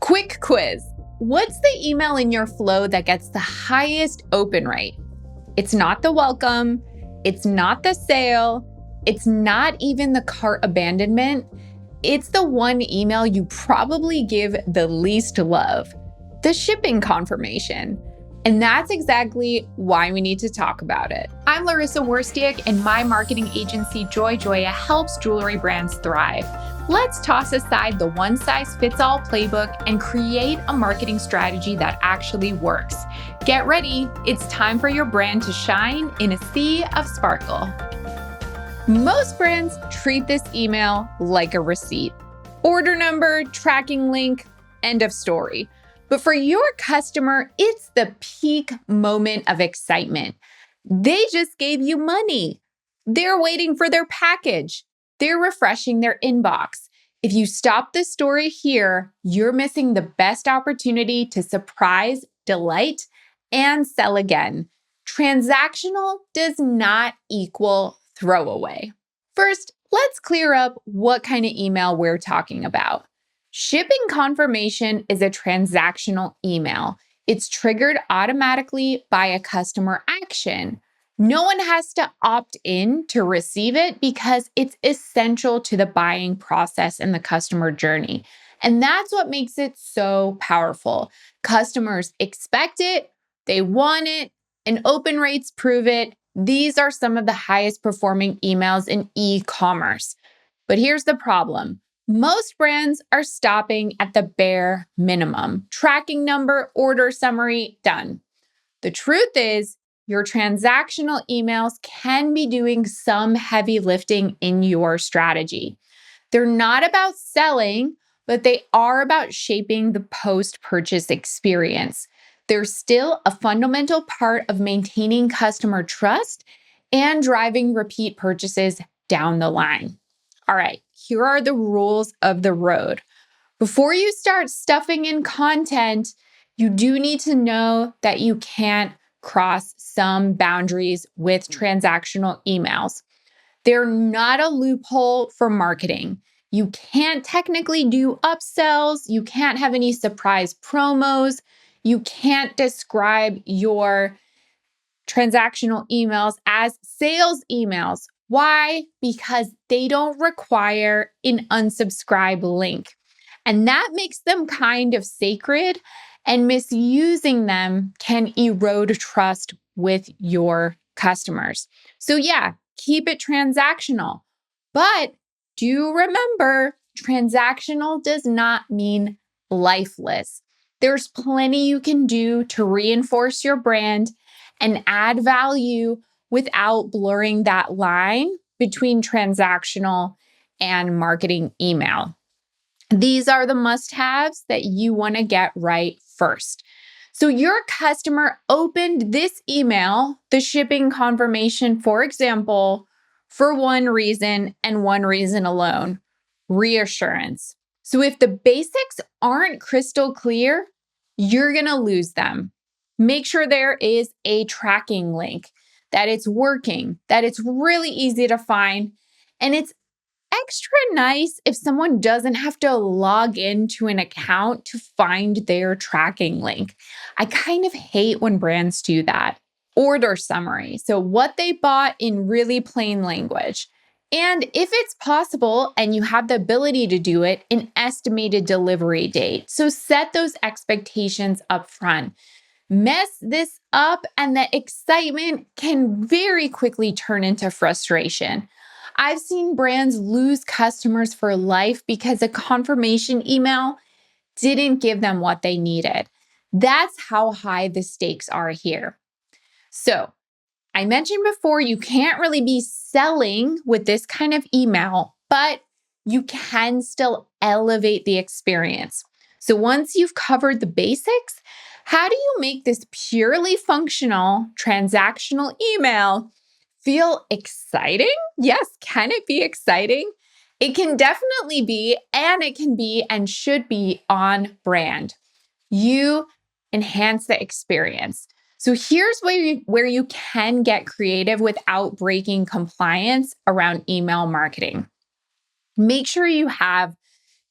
Quick quiz. What's the email in your flow that gets the highest open rate? It's not the welcome. It's not the sale. It's not even the cart abandonment. It's the one email you probably give the least love, the shipping confirmation. And that's exactly why we need to talk about it. I'm Laryssa Werstiak, and my marketing agency, Joy Joya, helps jewelry brands thrive. Let's toss aside the one-size-fits-all playbook and create a marketing strategy that actually works. Get ready. It's time for your brand to shine in a sea of sparkle. Most brands treat this email like a receipt. Order number, tracking link, end of story. But for your customer, it's the peak moment of excitement. They just gave you money. They're waiting for their package. They're refreshing their inbox. If you stop the story here, you're missing the best opportunity to surprise, delight, and sell again. Transactional does not equal throwaway. First, let's clear up what kind of email we're talking about. Shipping confirmation is a transactional email. It's triggered automatically by a customer action. No one has to opt in to receive it because it's essential to the buying process and the customer journey. And that's what makes it so powerful. Customers expect it, they want it, and open rates prove it. These are some of the highest performing emails in e-commerce. But here's the problem. Most brands are stopping at the bare minimum. Tracking number, order summary, done. The truth is, your transactional emails can be doing some heavy lifting in your strategy. They're not about selling, but they are about shaping the post-purchase experience. They're still a fundamental part of maintaining customer trust and driving repeat purchases down the line. All right, here are the rules of the road. Before you start stuffing in content, you do need to know that you can't cross some boundaries with transactional emails. They're not a loophole for marketing. You can't technically do upsells. You can't have any surprise promos. You can't describe your transactional emails as sales emails. Why? Because they don't require an unsubscribe link. And that makes them kind of sacred, and misusing them can erode trust with your customers. So yeah, keep it transactional. But do remember, transactional does not mean lifeless. There's plenty you can do to reinforce your brand and add value without blurring that line between transactional and marketing email. These are the must-haves that you want to get right first. So your customer opened this email, the shipping confirmation, for example, for one reason and one reason alone: reassurance. So if the basics aren't crystal clear, you're going to lose them. Make sure there is a tracking link, that it's working, that it's really easy to find, and it's extra nice if someone doesn't have to log into an account to find their tracking link. I kind of hate when brands do that. Order summary, so what they bought in really plain language. And if it's possible and you have the ability to do it, an estimated delivery date. So set those expectations up front. Mess this up and the excitement can very quickly turn into frustration. I've seen brands lose customers for life because a confirmation email didn't give them what they needed. That's how high the stakes are here. So I mentioned before, you can't really be selling with this kind of email, but you can still elevate the experience. So once you've covered the basics, how do you make this purely functional transactional email feel exciting? Yes, can it be exciting? It can definitely be, and it can be and should be on brand. You enhance the experience. So here's where you can get creative without breaking compliance around email marketing. Make sure you have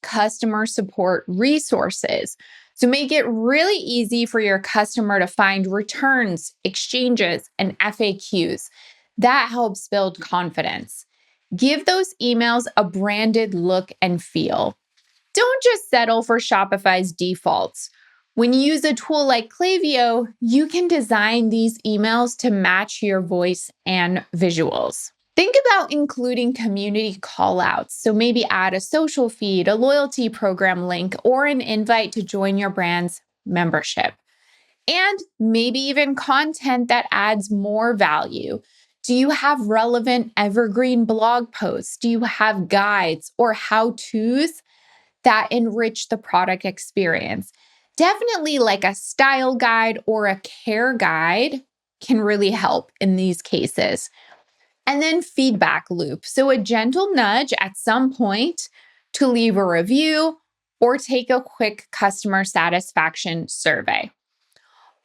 customer support resources. So make it really easy for your customer to find returns, exchanges, and FAQs. That helps build confidence. Give those emails a branded look and feel. Don't just settle for Shopify's defaults. When you use a tool like Klaviyo, you can design these emails to match your voice and visuals. Think about including community callouts. So maybe add a social feed, a loyalty program link, or an invite to join your brand's membership. And maybe even content that adds more value. Do you have relevant evergreen blog posts? Do you have guides or how-tos that enrich the product experience? Definitely like a style guide or a care guide can really help in these cases. And then feedback loop. So a gentle nudge at some point to leave a review or take a quick customer satisfaction survey.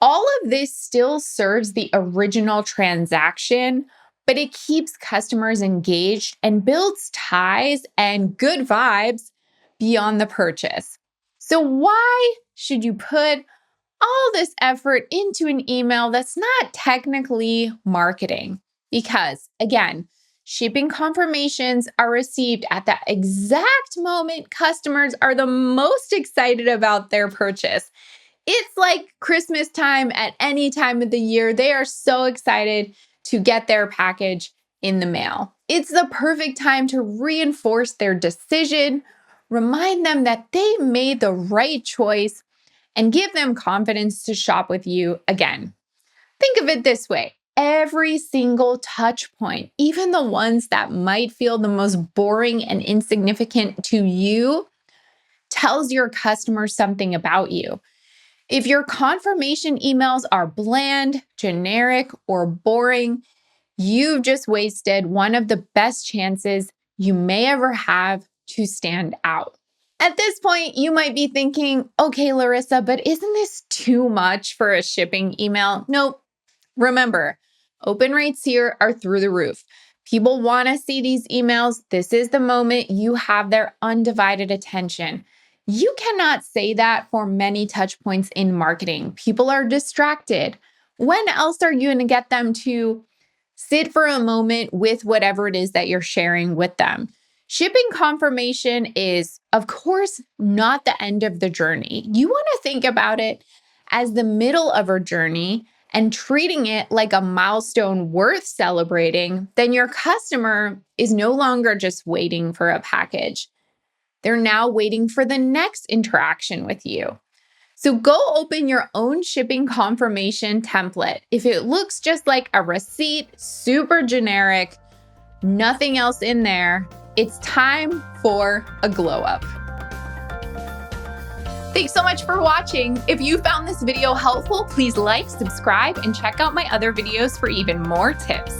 All of this still serves the original transaction, but it keeps customers engaged and builds ties and good vibes beyond the purchase. So why should you put all this effort into an email that's not technically marketing? Because again, shipping confirmations are received at the exact moment customers are the most excited about their purchase. It's like Christmas time at any time of the year. They are so excited to get their package in the mail. It's the perfect time to reinforce their decision, remind them that they made the right choice, and give them confidence to shop with you again. Think of it this way. Every single touch point, even the ones that might feel the most boring and insignificant to you, tells your customers something about you. If your confirmation emails are bland, generic, or boring, you've just wasted one of the best chances you may ever have to stand out. At this point, you might be thinking, okay, Laryssa, but isn't this too much for a shipping email? Nope. Remember, open rates here are through the roof. People want to see these emails. This is the moment you have their undivided attention. You cannot say that for many touch points in marketing. People are distracted. When else are you going to get them to sit for a moment with whatever it is that you're sharing with them? Shipping confirmation is, of course, not the end of the journey. You want to think about it as the middle of a journey and treating it like a milestone worth celebrating. Then your customer is no longer just waiting for a package. They're now waiting for the next interaction with you. So go open your own shipping confirmation template. If it looks just like a receipt, super generic, nothing else in there, it's time for a glow up. Thanks so much for watching. If you found this video helpful, please like, subscribe, and check out my other videos for even more tips.